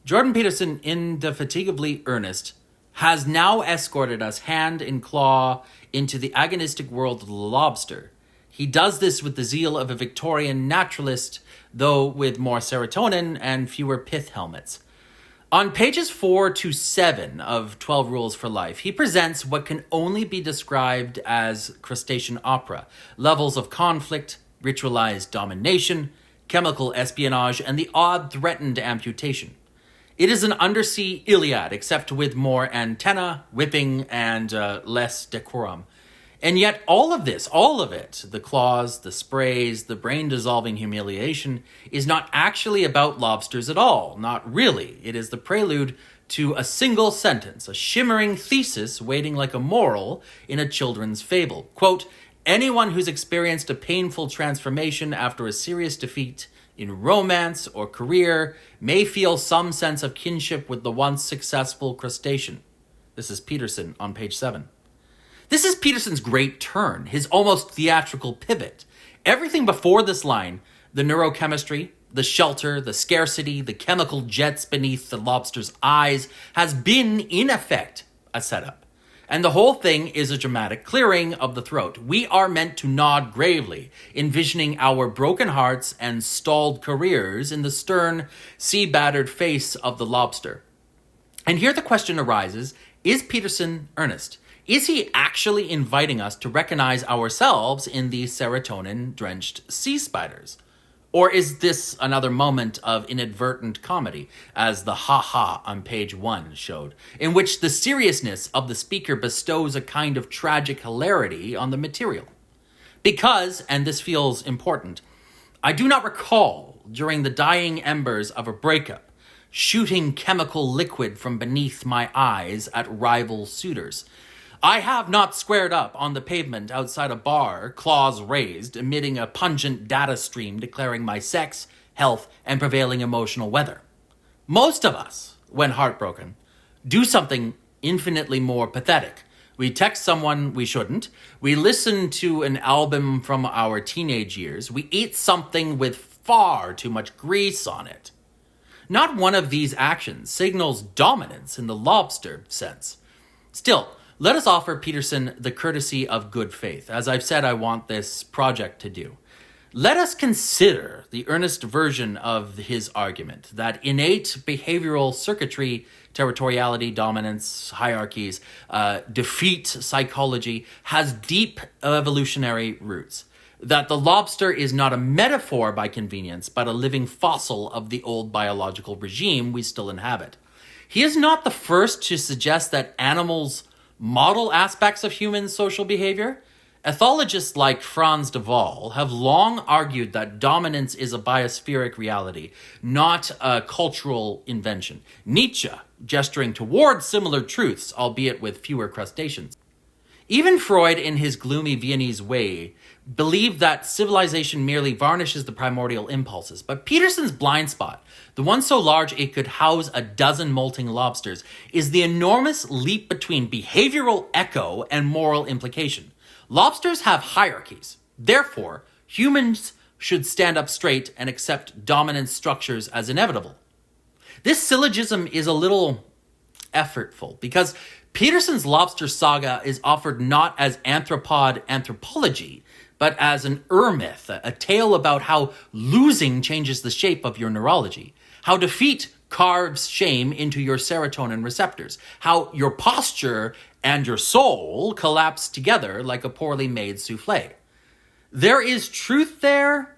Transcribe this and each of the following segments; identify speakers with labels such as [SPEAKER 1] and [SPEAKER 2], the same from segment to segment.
[SPEAKER 1] Jordan Peterson, indefatigably earnest, has now escorted us hand in claw into the agonistic world of the lobster. He does this with the zeal of a Victorian naturalist, though with more serotonin and fewer pith helmets. On pages 4 to 7 of 12 Rules for Life, he presents what can only be described as crustacean opera, levels of conflict, ritualized domination, chemical espionage, and the odd threatened amputation. It is an undersea Iliad, except with more antenna, whipping, and less decorum. And yet all of it, the claws, the sprays, the brain-dissolving humiliation, is not actually about lobsters at all. Not really. It is the prelude to a single sentence, a shimmering thesis waiting like a moral in a children's fable. Quote, anyone who's experienced a painful transformation after a serious defeat in romance or career may feel some sense of kinship with the once successful crustacean. This is Peterson on page 7. This is Peterson's great turn, his almost theatrical pivot. Everything before this line, the neurochemistry, the shelter, the scarcity, the chemical jets beneath the lobster's eyes, has been, in effect, a setup. And the whole thing is a dramatic clearing of the throat. We are meant to nod gravely, envisioning our broken hearts and stalled careers in the stern, sea-battered face of the lobster. And here the question arises, is Peterson earnest? Is he actually inviting us to recognize ourselves in these serotonin-drenched sea spiders? Or is this another moment of inadvertent comedy, as the ha-ha on page 1 showed, in which the seriousness of the speaker bestows a kind of tragic hilarity on the material? Because, and this feels important, I do not recall, during the dying embers of a breakup, shooting chemical liquid from beneath my eyes at rival suitors. I have not squared up on the pavement outside a bar, claws raised, emitting a pungent data stream declaring my sex, health, and prevailing emotional weather. Most of us, when heartbroken, do something infinitely more pathetic. We text someone we shouldn't. We listen to an album from our teenage years. We eat something with far too much grease on it. Not one of these actions signals dominance in the lobster sense. Still, let us offer Peterson the courtesy of good faith, as I've said I want this project to do. Let us consider the earnest version of his argument that innate behavioral circuitry, territoriality, dominance, hierarchies, defeat psychology has deep evolutionary roots. That the lobster is not a metaphor by convenience, but a living fossil of the old biological regime we still inhabit. He is not the first to suggest that animals model aspects of human social behavior. Ethologists like Franz de Waal have long argued that dominance is a biospheric reality, not a cultural invention. Nietzsche, gesturing towards similar truths, albeit with fewer crustaceans. Even Freud, in his gloomy Viennese way, believed that civilization merely varnishes the primordial impulses. But Peterson's blind spot, the one so large it could house a dozen molting lobsters, is the enormous leap between behavioral echo and moral implication. Lobsters have hierarchies. Therefore, humans should stand up straight and accept dominant structures as inevitable. This syllogism is a little effortful because Peterson's lobster saga is offered not as anthropod anthropology, but as an myth, a tale about how losing changes the shape of your neurology, how defeat carves shame into your serotonin receptors, how your posture and your soul collapse together like a poorly made souffle. There is truth there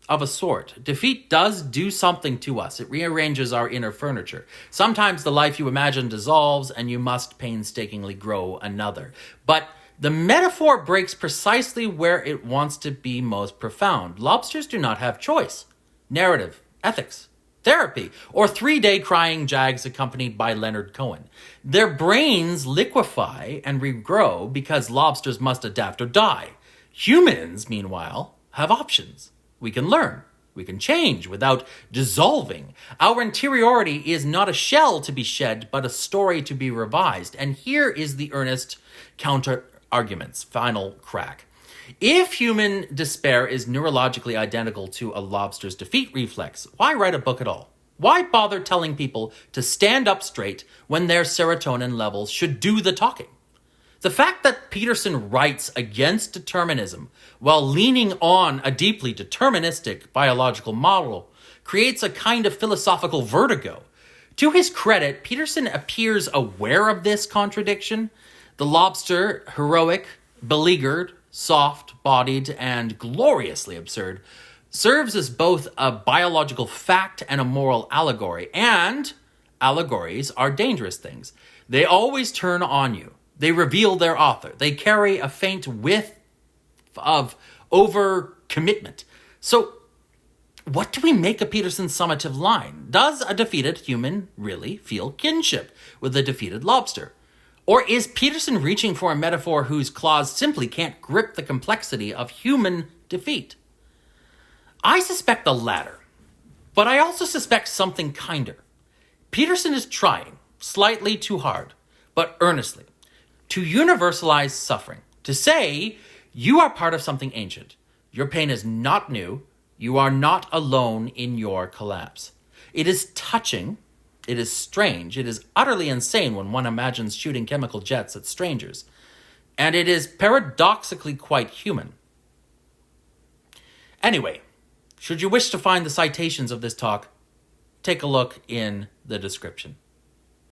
[SPEAKER 1] of a sort. Defeat does do something to us. It rearranges our inner furniture. Sometimes the life you imagine dissolves and you must painstakingly grow another. But the metaphor breaks precisely where it wants to be most profound. Lobsters do not have choice, narrative, ethics, therapy, or 3-day crying jags accompanied by Leonard Cohen. Their brains liquefy and regrow because lobsters must adapt or die. Humans, meanwhile, have options. We can learn. We can change without dissolving. Our interiority is not a shell to be shed, but a story to be revised. And here is the earnest counter-argument's final crack. If human despair is neurologically identical to a lobster's defeat reflex, why write a book at all? Why bother telling people to stand up straight when their serotonin levels should do the talking? The fact that Peterson writes against determinism while leaning on a deeply deterministic biological model creates a kind of philosophical vertigo. To his credit, Peterson appears aware of this contradiction. The lobster, heroic, beleaguered, soft-bodied, and gloriously absurd, serves as both a biological fact and a moral allegory. And allegories are dangerous things. They always turn on you. They reveal their author. They carry a faint whiff of overcommitment. So, what do we make of Peterson's summative line? Does a defeated human really feel kinship with a defeated lobster? Or is Peterson reaching for a metaphor whose claws simply can't grip the complexity of human defeat? I suspect the latter, but I also suspect something kinder. Peterson is trying, slightly too hard, but earnestly, to universalize suffering, to say, you are part of something ancient. Your pain is not new. You are not alone in your collapse. It is touching. It is strange. It is utterly insane when one imagines shooting chemical jets at strangers. And it is paradoxically quite human. Anyway, should you wish to find the citations of this talk, take a look in the description.